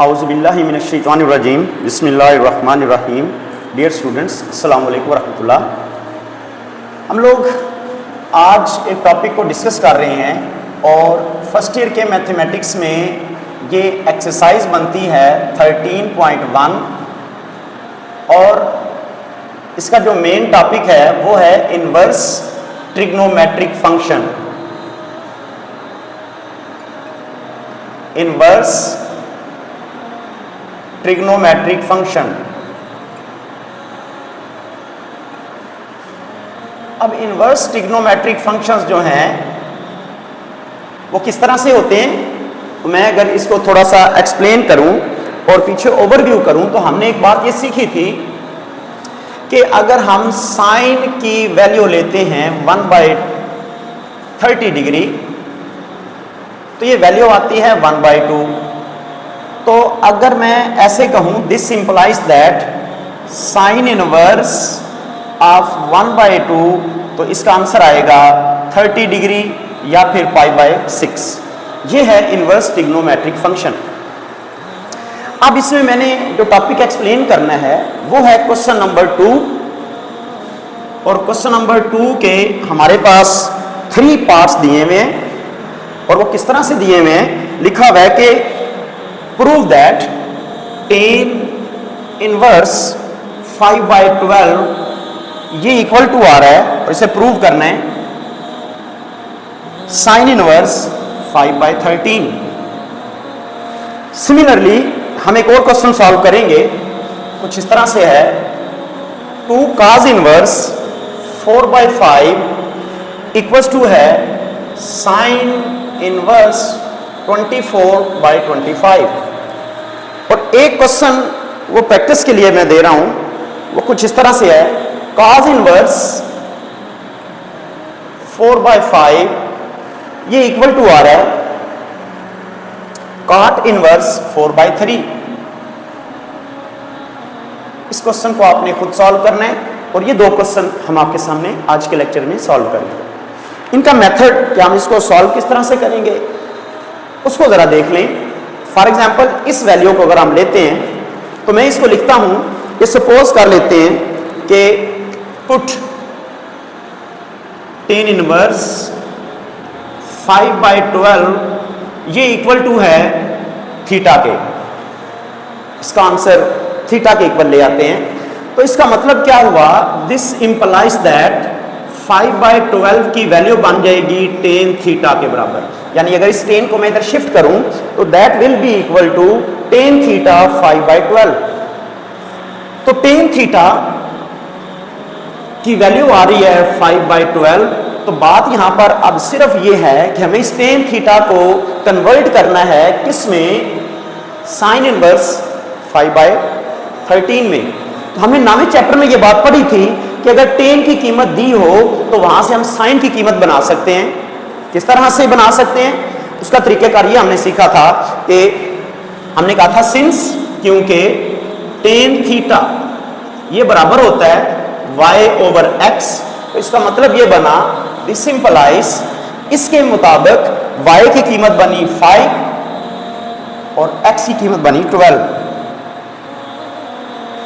औज़ुबिल्लाहि मिनश्शैतानिर्रजीम बिस्मिल्लाहिर्रहमानिर्रहीम। Dear students, अस्सलाम वालेकुम रहमतुल्लाह। हम लोग आज एक टॉपिक को डिस्कस कर रहे हैं और फर्स्ट ईयर के मैथमेटिक्स में ये एक्सरसाइज बनती है 13.1 और इसका जो मेन टॉपिक है वो है inverse trigonometric function. Inverse trigonometric function. अब इनवर्स ट्रिग्नोमेट्रिक फंक्शंस जो हैं वो किस तरह से होते हैं, तो मैं अगर इसको थोड़ा सा एक्सप्लेन करूं और पीछे ओवरव्यू करूं तो हमने एक बात ये सीखी थी कि अगर हम साइन की वैल्यू लेते हैं 1/30 डिग्री तो ये वैल्यू आती है 1/2। तो अगर मैं ऐसे कहूं this implies that sine inverse of 1/2 तो इसका आंसर आएगा 30 डिग्री या फिर π/6। ये है इनवर्स ट्रिग्नोमेट्रिक फंक्शन। अब इसमें मैंने जो टॉपिक एक्सप्लेन करना है वो है क्वेश्चन नंबर 2 और क्वेश्चन नंबर 2 के हमारे पास 3 पार्ट्स दिए हुए हैं और वो किस तरह से दिए हुए हैं, लिखा हुआ है कि प्रूव दैट tan इनवर्स 5/12 ये इक्वल टू आ रहा है और इसे प्रूव करना है साइन इनवर्स 5/13। सिमिलरली हम एक और क्वेश्चन सॉल्व करेंगे, कुछ इस तरह से है 2 cos इनवर्स 4/5 इक्वल्स टू है साइन इनवर्स 24/25। और एक क्वेश्चन वो प्रैक्टिस के लिए मैं दे रहा हूं, वो कुछ इस तरह से है cos इनवर्स 4/5 ये इक्वल टू आ रहा है cot इनवर्स 4/3। इस क्वेश्चन को आपने खुद सॉल्व करना है और ये 2 क्वेश्चन हम आपके सामने आज के लेक्चर में सॉल्व करेंगे। इनका मेथड कि हम इसको सॉल्व किस तरह से करेंगे उसको जरा देख लें। फॉर एग्जाम्पल इस वैल्यू को अगर हम लेते हैं तो मैं इसको लिखता हूं, ये सपोज कर लेते हैं कि पुट tan इनवर्स 5/12 ये इक्वल टू है थीटा के। इसका आंसर थीटा के इक्वल ले आते हैं। तो इसका मतलब क्या हुआ, दिस इंप्लाइज दैट 5/12 की वैल्यू बन जाएगी tan थीटा के बराबर। यानी अगर इस tan को मैं इधर शिफ्ट करूं तो that will be equal to tan theta 5/12। तो tan थीटा की वैल्यू आ रही है 5/12। तो बात यहां पर अब सिर्फ ये है कि हमें इस tan थीटा को कन्वर्ट करना है किसमें, साइन इनवर्स 5/13 में। तो हमने नामी चैप्टर में ये बात पढ़ी थी कि अगर tan की कीमत दी हो तो वहां से हम साइन की कीमत बना सकते हैं। किस तरह से बना सकते हैं, उसका तरीकेकार ये हमने सीखा था कि हमने कहा था सिंस, क्योंकि tan थीटा ये बराबर होता है y/x। तो इसका मतलब ये बना दिस इंप्लाइज, इसके मुताबिक y की कीमत बनी 5 और x की कीमत बनी 12।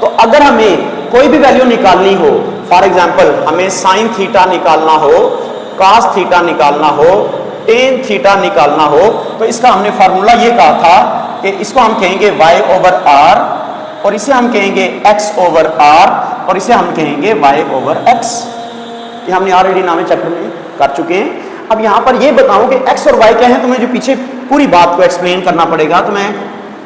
तो अगर हमें कोई भी वैल्यू निकालनी हो, फॉर एग्जाम्पल हमें साइन थीटा निकालना हो, cos थीटा निकालना हो, tan थीटा निकालना हो, तो इसका हमने फार्मूला ये कहा था कि इसको हम कहेंगे y/r और इसे हम कहेंगे x/r और इसे हम कहेंगे y/x। ये हमने ऑलरेडी नामे चैप्टर में कर चुके हैं। अब यहां पर ये बताऊं कि x और y क्या है तो मुझे पीछे पूरी बात को एक्सप्लेन करना पड़ेगा। तो मैं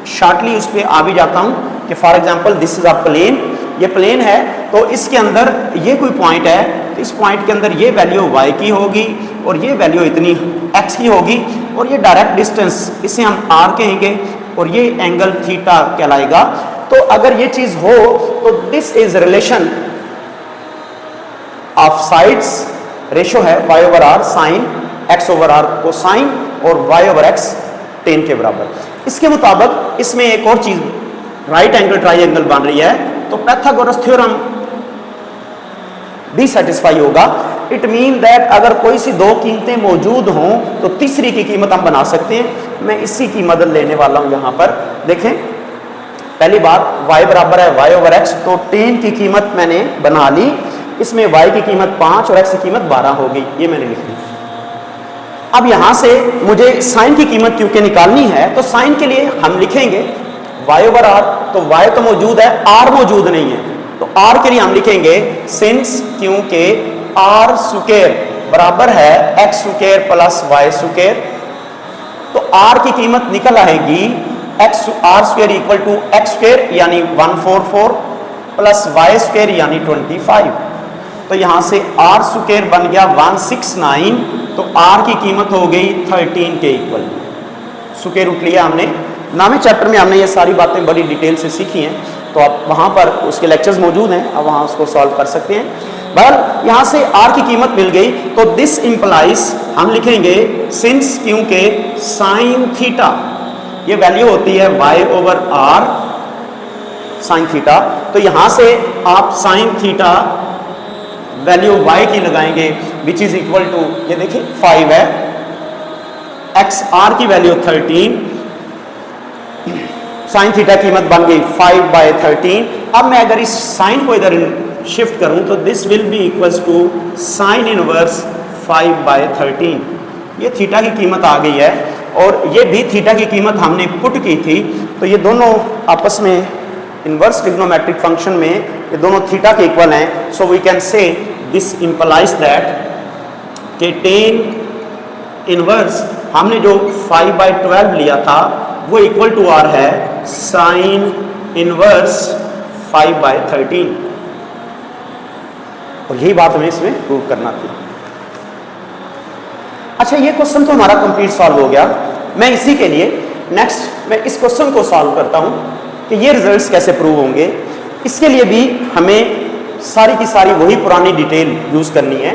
शॉर्टली उस पर आ भी जाता हूं कि for example this is a plane, ये प्लेन है तो इसके अंदर ये कोई पॉइंट है तो इस पॉइंट के अंदर ये वैल्यू y की होगी और ये वैल्यू इतनी x की होगी और ये डायरेक्ट डिस्टेंस इसे हम r कहेंगे और ये एंगल थीटा कहलाएगा। तो अगर ये चीज हो तो this is relation of sides, ratio है y/r साइन, x/r को साइन और y/x tan के बराबर। इसके मुताबिक इसमें एक और चीज राइट एंगल ट्राइंगल बन रही है तो पाइथागोरस थ्योरम भी सेटिस्फाई होगा। इट मीन दैट अगर कोई सी दो कीमतें मौजूद हों तो तीसरी की कीमत हम बना सकते हैं। मैं इसी की मदद लेने वाला हूं यहां पर। देखें, पहली बात y बराबर है y ओवर x, तो tan की कीमत मैंने बना ली, इसमें y की कीमत 5 और x की कीमत 12 हो गई, ये मैंने लिख ली। अब यहां से मुझे sin की कीमत क्योंकि निकालनी है तो sin के लिए हम लिखेंगे y ओवर r, तो y तो मौजूद है, r मौजूद नहीं है, तो r के लिए हम लिखेंगे सिंस क्योंकि r स्क्वायर बराबर है x square plus y square, तो r की कीमत निकल आएगी r square equal to x square यानी 144 प्लस y स्क्वायर यानी 25, तो यहां से r स्क्वायर बन गया 169, तो r की कीमत हो गई 13 के इक्वल। स्क्वायर रूट लिया हमने, नामे चैप्टर में हमने ये सारी बातें बड़ी डिटेल से सीखी हैं, तो आप वहां पर उसके लेक्चर्स मौजूद हैं, आप वहां उसको सॉल्व कर सकते हैं। बहरहाल यहां से r की कीमत मिल गई, तो दिस इंप्लाइज हम लिखेंगे सिंस क्योंकि साइन थीटा ये वैल्यू होती है y over r sine theta, तो यहां से आप साइन थीटा वैल्यू y की लगाएंगे विच इज इक्वल टू, ये देखिए 5 है, x r की वैल्यू 13, साइन थीटा कीमत बन गई 5/13। अब मैं अगर इस साइन को इधर शिफ्ट करूं तो this will be equals to sine inverse 5/13, ये थीटा की कीमत आ गई है, और ये भी थीटा की कीमत हमने पुट की थी, तो ये दोनों आपस में इनवर्स ट्रिग्नोमेट्रिक फंक्शन में ये दोनों थीटा के इक्वल हैं। So we can say this implies that कि tan इनवर्स हमने जो 5/12 लिया था वो इक्वल टू r है साइन इनवर्स 5/13, और यही बात हमें इसमें प्रूव करना थी। अच्छा, ये क्वेश्चन तो हमारा कंप्लीट सॉल्व हो गया। मैं इसी के लिए नेक्स्ट मैं इस क्वेश्चन को सॉल्व करता हूं कि ये रिजल्ट्स कैसे प्रूव होंगे। इसके लिए भी हमें सारी की सारी वही पुरानी डिटेल यूज करनी है,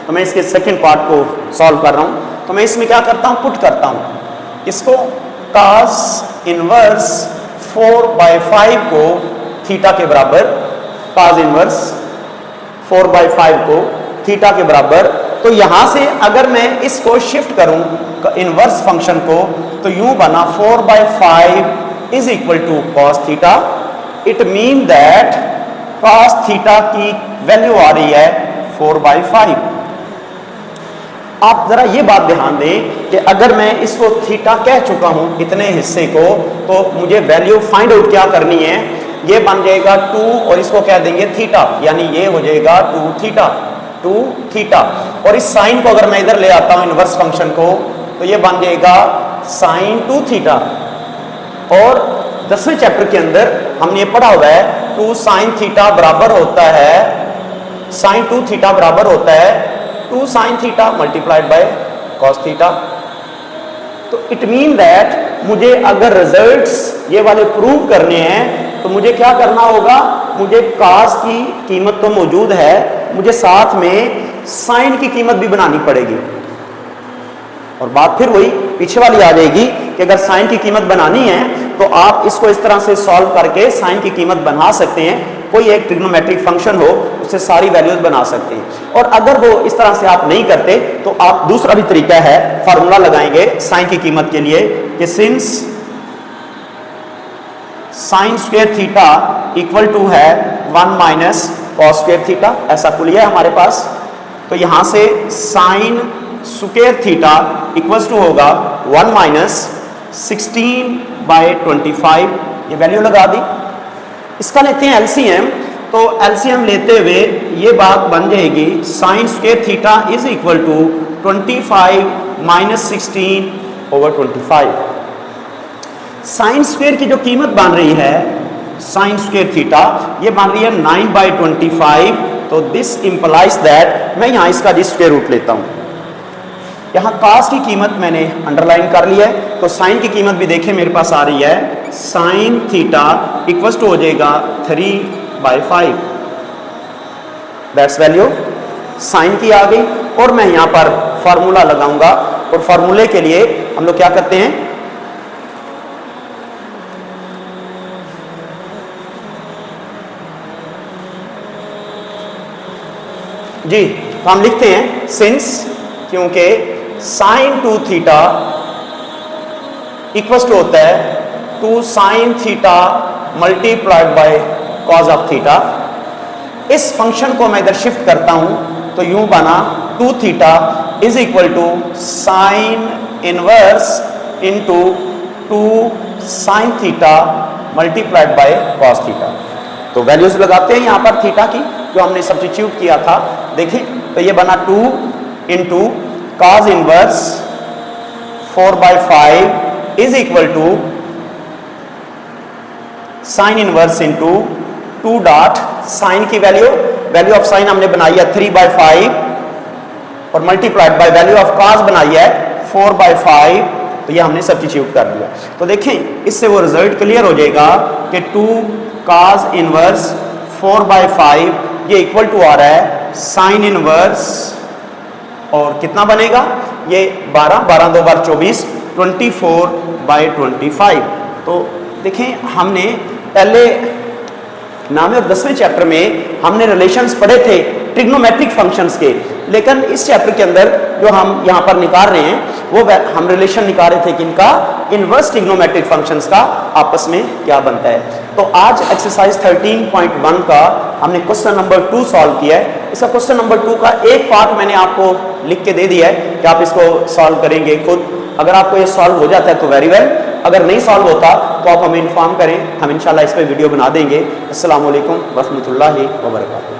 तो मैं इसके सेकंड पार्ट को सॉल्व कर रहा हूं। तो मैं इसमें क्या करता हूं, पुट करता हूं इसको cos इनवर्स 4/5 को थीटा के बराबर, cos इनवर्स 4/5 को थीटा के बराबर, तो यहां से अगर मैं इसको शिफ्ट करूं इनवर्स फंक्शन को, तो यूं बना 4/5 is equal to cos theta. It mean that cos theta की वैल्यू आ रही है 4/5। आप जरा ये बात ध्यान दें कि अगर मैं इसको थीटा कह चुका हूं इतने हिस्से को, तो मुझे वैल्यू फाइंड आउट क्या करनी है, ये बन जाएगा 2 और इसको कह देंगे थीटा, यानी ये हो जाएगा 2 थीटा, और इस साइन को अगर मैं इधर ले आता हूं इनवर्स फंक्शन को, तो ये बन जाएगा साइन 2 थीटा। और 10वें चैप्टर के अंदर हमने ये पढ़ा हुआ है 2 साइन थीटा बराबर होता है, साइन 2 थीटा बराबर होता है 2 sine theta multiplied by cos theta. तो इट मीन दैट मुझे अगर रिजल्ट्स ये वाले प्रूव करने हैं तो मुझे क्या करना होगा, मुझे कॉस की कीमत तो मौजूद है, मुझे साथ में साइन की कीमत भी बनानी पड़ेगी, और बात फिर वही पीछे वाली आ जाएगी कि अगर साइन की कीमत बनानी है तो आप इसको इस तरह से सॉल्व करके साइन की कीमत बना सकते हैं। कोई एक ट्रिग्नोमेट्रिक फंक्शन हो उससे सारी वैल्यूज बना सकते हैं, और अगर वो इस तरह से आप नहीं करते तो आप दूसरा भी तरीका है, फार्मूला लगाएंगे साइन की कीमत के लिए कि since sine square theta equal to है 1 माइनस कॉस स्क्वायर थीटा, ऐसा कुलिया है हमारे पास, तो यहां से sine square theta equals to होगा 1 माइनस 16/25, ये वैल्यू लगा दी। इसका लेते हैं एलसीएम, तो एलसीएम लेते हुए ये बात बन जाएगी sine square theta is equal to 25 minus 16/25। Sine square की जो कीमत बन रही है साइन स्क्वायर थीटा, ये बन रही है 9/25, तो दिस इंप्लाइज दैट, मैं यहां इसका स्क्वायर रूट लेता हूं, यहां cos की कीमत मैंने अंडरलाइन कर लिया है, तो साइन की कीमत भी देखें मेरे पास आ रही है साइन थीटा इक्वल्स टू हो जाएगा 3/5, दैट्स वैल्यू साइन की आ गई। और मैं यहां पर फार्मूला लगाऊंगा, और फार्मूले के लिए हम लोग क्या करते हैं, जी तो हम लिखते हैं सिंस, क्योंकि साइन 2 थीटा इक्वल्स टू होता है 2 sine theta multiplied bye cause of theta. इस फंक्शन को मैं इधर शिफ्ट करता हूं तो यूं बना 2 theta is equal to sine inverse into 2 sine theta multiplied by cos theta. तो वैल्यूज लगाते हैं यहां पर थीटा की जो हमने सब्स्टिट्यूट किया था। देखें तो ये बना 2 into cos inverse 4/5 is equal to sine inverse into 2 dot sine की वैल्यू ऑफ साइन हमने बनाई है 3/5 और multiplied by value of cos बनाई है 4/5। तो ये हमने सब्स्टिट्यूट कर दिया। तो देखें इससे वो रिजल्ट क्लियर हो जाएगा कि 2 कॉस इनवर्स 4/5 ये इक्वल टू आ रहा है साइन इनवर्स और कितना बनेगा ये 12 2 बार 24 24/25। तो देखें हमने पहले 9वें और 10वें चैप्टर में हमने रिलेशंस पढ़े थे ट्रिग्नोमेट्रिक फंक्शंस के, लेकिन इस चैप्टर के अंदर जो हम यहाँ पर निकाल रहे हैं वो हम रिलेशन निकाल रहे थे कि इनका इनवर्स ट्रिग्नोमेट्रिक फंक्शंस का आपस में क्या बनता है। तो आज एक्सरसाइज 13.1 का हमने क्वेश्चन नंबर 2 सॉल्व किया है। इसका क्वेश्चन नंबर 2 का एक पार्ट मैंने आपको लिख के दे दिया है कि आप इसको सॉल्व करेंगे खुद। अगर आपको ये सॉल्व हो जाता है तो वेरी वेल, अगर नहीं सॉल्व होता तो आप हमें इन्फॉर्म करें, हम इंशाल्लाह इस पर वीडियो बना देंगे। अस्सलाम वालेकुम व रहमतुल्लाहि व बरकातहू।